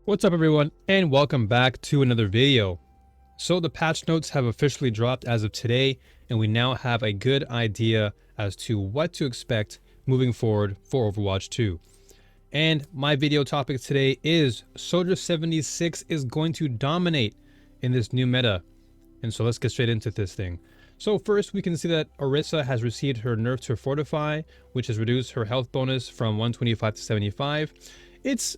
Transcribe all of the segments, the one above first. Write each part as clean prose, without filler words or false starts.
What's up everyone, and welcome back to another video. So the patch notes have officially dropped as of today, and we now have a good idea as to what to expect moving forward for Overwatch 2. And my video topic today is Soldier 76 is going to dominate in this new meta. And so let's get straight into this thing. So first we can see that Orisa has received her nerf to Fortify, which has reduced her health bonus from 125 to 75. It's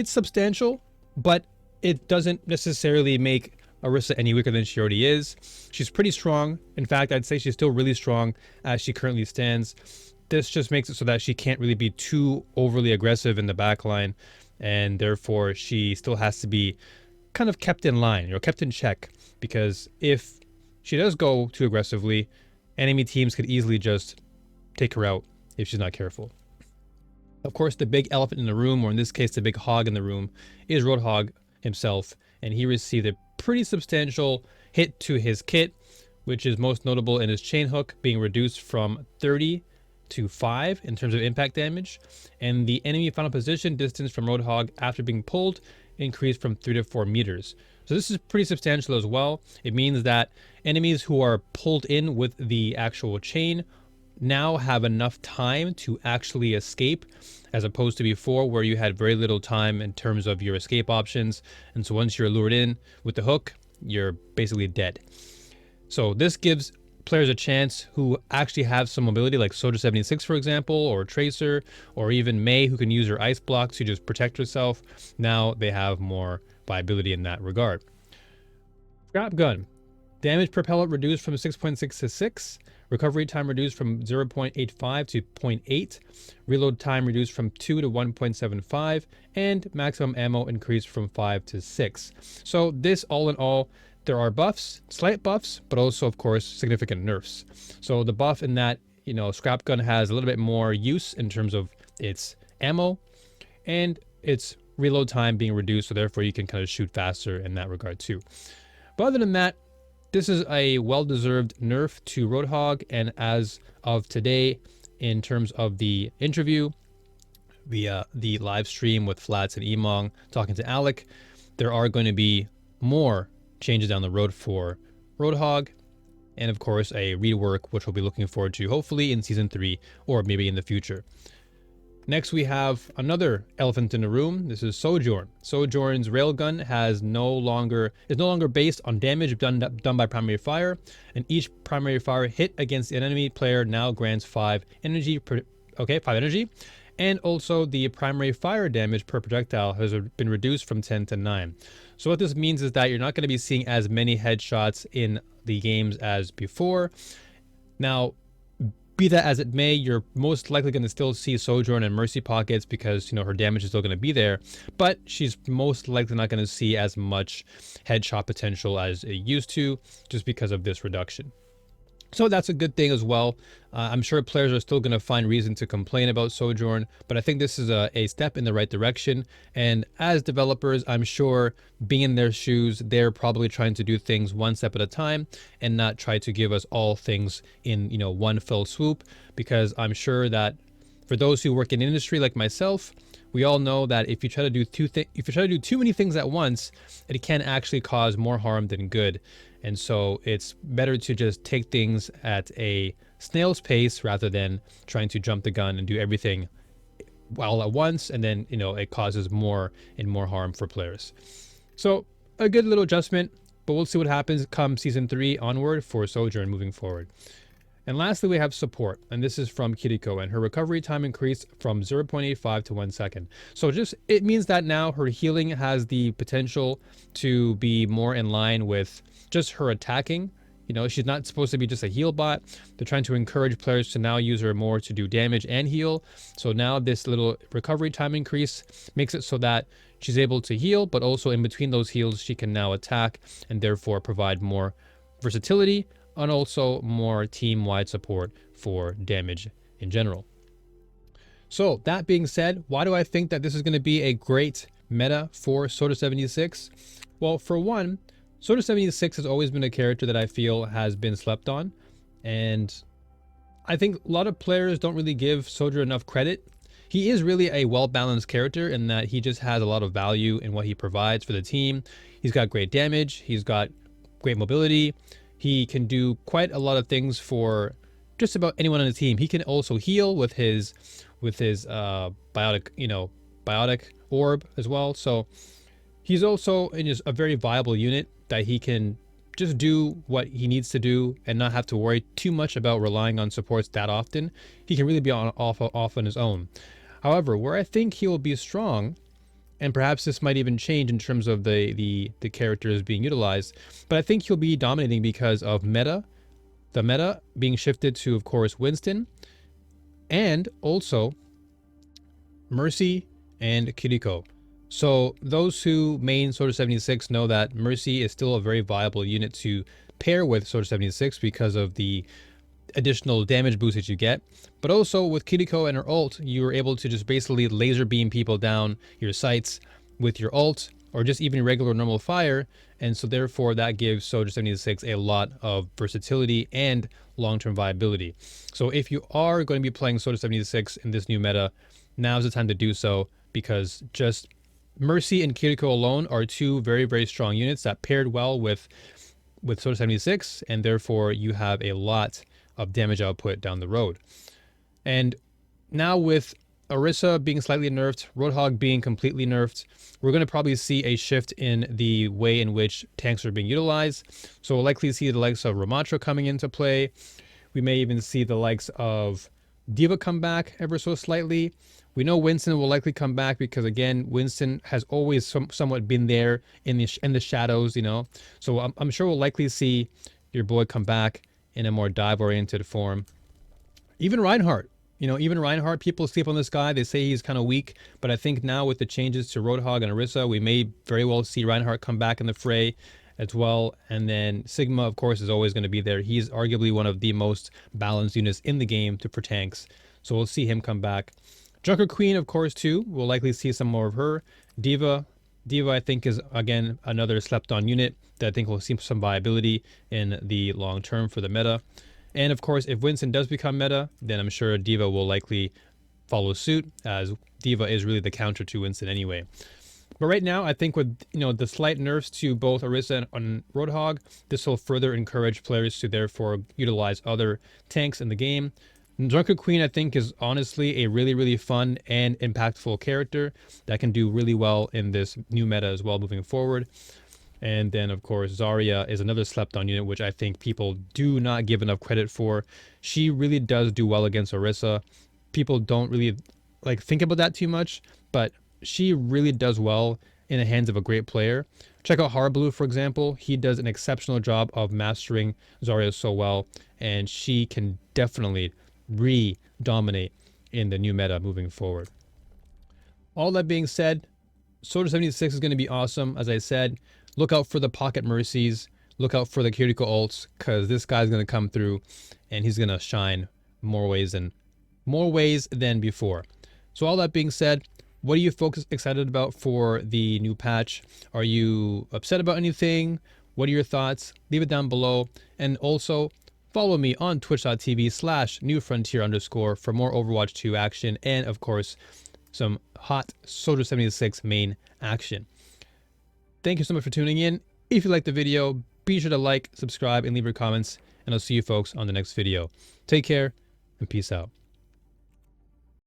substantial, but it doesn't necessarily make Orisa any weaker than she already is. She's pretty strong. In fact, I'd say she's still really strong as she currently stands. This just makes it so that she can't really be too overly aggressive in the backline, and therefore she still has to be kind of kept in line, or kept in check, because if she does go too aggressively, enemy teams could easily just take her out if she's not careful. Of course, the big elephant in the room, or in this case, the big hog in the room, is ROADHOG himself, and he received a pretty substantial hit to his kit, which is most notable in his chain hook being reduced from 30 to 5 in terms of impact damage, and the enemy final position distance from ROADHOG after being pulled increased from 3 to 4 meters. So this is pretty substantial as well. It means that enemies who are pulled in with the actual chain now have enough time to actually escape, as opposed to before where you had very little time in terms of your escape options. And so once you're lured in with the hook, you're basically dead. So this gives players a chance who actually have some mobility, like Soldier 76 for example, or Tracer, or even May, who can use her ice block to just protect herself. Now they have more viability in that regard. Scrap gun. Damage per pellet reduced from 6.6 to 6. Recovery time reduced from 0.85 to 0.8. Reload time reduced from 2 to 1.75. And maximum ammo increased from 5 to 6. So this, all in all, there are buffs, slight buffs, but also, of course, significant nerfs. So the buff in that, Scrap gun has a little bit more use in terms of its ammo and its reload time being reduced. So therefore, you can kind of shoot faster in that regard too. But other than that, this is a well-deserved nerf to ROADHOG, and as of today, in terms of the interview via the live stream with Flats and Emong talking to Alec, there are going to be more changes down the road for ROADHOG, and of course a rework which we'll be looking forward to hopefully in Season 3 or maybe in the future. Next, we have another elephant in the room. This is Sojourn. Sojourn's railgun is no longer based on damage done by primary fire, and each primary fire hit against an enemy player now grants 5 energy. 5 energy, and also the primary fire damage per projectile has been reduced from 10 to 9. So what this means is that you're not going to be seeing as many headshots in the games as before. Now, be that as it may, you're most likely going to still see Sojourn and Mercy pockets because, her damage is still going to be there, but she's most likely not going to see as much headshot potential as it used to, just because of this reduction. So that's a good thing as well. I'm sure players are still going to find reason to complain about Sojourn, but I think this is a step in the right direction. And as developers, I'm sure being in their shoes, they're probably trying to do things one step at a time and not try to give us all things in, one fell swoop, because I'm sure that for those who work in industry like myself, we all know that if you try to do too many things at once, it can actually cause more harm than good. And so it's better to just take things at a snail's pace rather than trying to jump the gun and do everything all at once, and then it causes more and more harm for players. So a good little adjustment, but we'll see what happens come Season 3 onward for Sojourn moving forward. And lastly, we have support, and this is from Kiriko, and her recovery time increased from 0.85 to 1 second. So it means that now her healing has the potential to be more in line with just her attacking. She's not supposed to be just a heal bot. They're trying to encourage players to now use her more to do damage and heal. So now this little recovery time increase makes it so that she's able to heal, but also in between those heals, she can now attack and therefore provide more versatility and also more team-wide support for damage in general. So that being said, why do I think that this is going to be a great meta for Soldier 76? Well, for one, Soldier 76 has always been a character that I feel has been slept on, and I think a lot of players don't really give Soldier enough credit. he is really a well-balanced character in that he just has a lot of value in what he provides for the team. He's got great damage. He's got great mobility. He can do quite a lot of things for just about anyone on the team. He can also heal with his biotic orb as well. So he's also just a very viable unit that he can just do what he needs to do and not have to worry too much about relying on supports that often. He can really be off on his own. However, where I think he will be strong, and perhaps this might even change in terms of the characters being utilized, but I think he'll be dominating because of the meta being shifted to, of course, Winston, and also Mercy and Kiriko. So those who main Soldier 76 know that Mercy is still a very viable unit to pair with Soldier 76 because of the additional damage boost that you get. But also with Kiriko and her ult, you are able to just basically laser beam people down your sights with your ult, or just even regular normal fire. And so therefore that gives Soldier 76 a lot of versatility and long-term viability. So if you are going to be playing Soldier 76 in this new meta, now's the time to do so, because just Mercy and Kiriko alone are two very, very strong units that paired well with Soldier 76, and therefore you have a lot of damage output down the road. And now with Orisa being slightly nerfed, ROADHOG being completely nerfed, we're going to probably see a shift in the way in which tanks are being utilized. So we'll likely see the likes of Ramatra coming into play. We may even see the likes of D.Va come back ever so slightly. We know Winston will likely come back because, again, Winston has always somewhat been there in the shadows, you know. So I'm sure we'll likely see your boy come back in a more dive-oriented form. Even Reinhardt, people sleep on this guy. They say he's kind of weak, but I think now with the changes to ROADHOG and Orisa, we may very well see Reinhardt come back in the fray as well. And then Sigma, of course, is always going to be there. He's arguably one of the most balanced units in the game for tanks. So we'll see him come back. Junker Queen, of course, too. We'll likely see some more of her. D.Va, I think, is, again, another slept-on unit that I think will see some viability in the long term for the meta. And, of course, if Winston does become meta, then I'm sure D.Va will likely follow suit, as D.Va is really the counter to Winston anyway. But right now, I think with the slight nerfs to both Orisa and ROADHOG, this will further encourage players to therefore utilize other tanks in the game. Junker Queen, I think, is honestly a really, really fun and impactful character that can do really well in this new meta as well moving forward. And then, of course, Zarya is another slept-on unit, which I think people do not give enough credit for. She really does do well against Orisa. People don't really think about that too much, but she really does well in the hands of a great player. Check out Harblue, for example. He does an exceptional job of mastering Zarya so well, and she can definitely dominate in the new meta moving forward. All that being said, Soldier 76 is going to be awesome. As I said, look out for the pocket mercies, look out for the Kiriko ults, because this guy's going to come through and he's going to shine more ways than before. So all that being said, what are you folks excited about for the new patch? Are you upset about anything? What are your thoughts? Leave it down below. And also, follow me on twitch.tv/newfrontier_ for more Overwatch 2 action and, of course, some hot Soldier 76 main action. Thank you so much for tuning in. If you liked the video, be sure to like, subscribe, and leave your comments, and I'll see you folks on the next video. Take care, and peace out.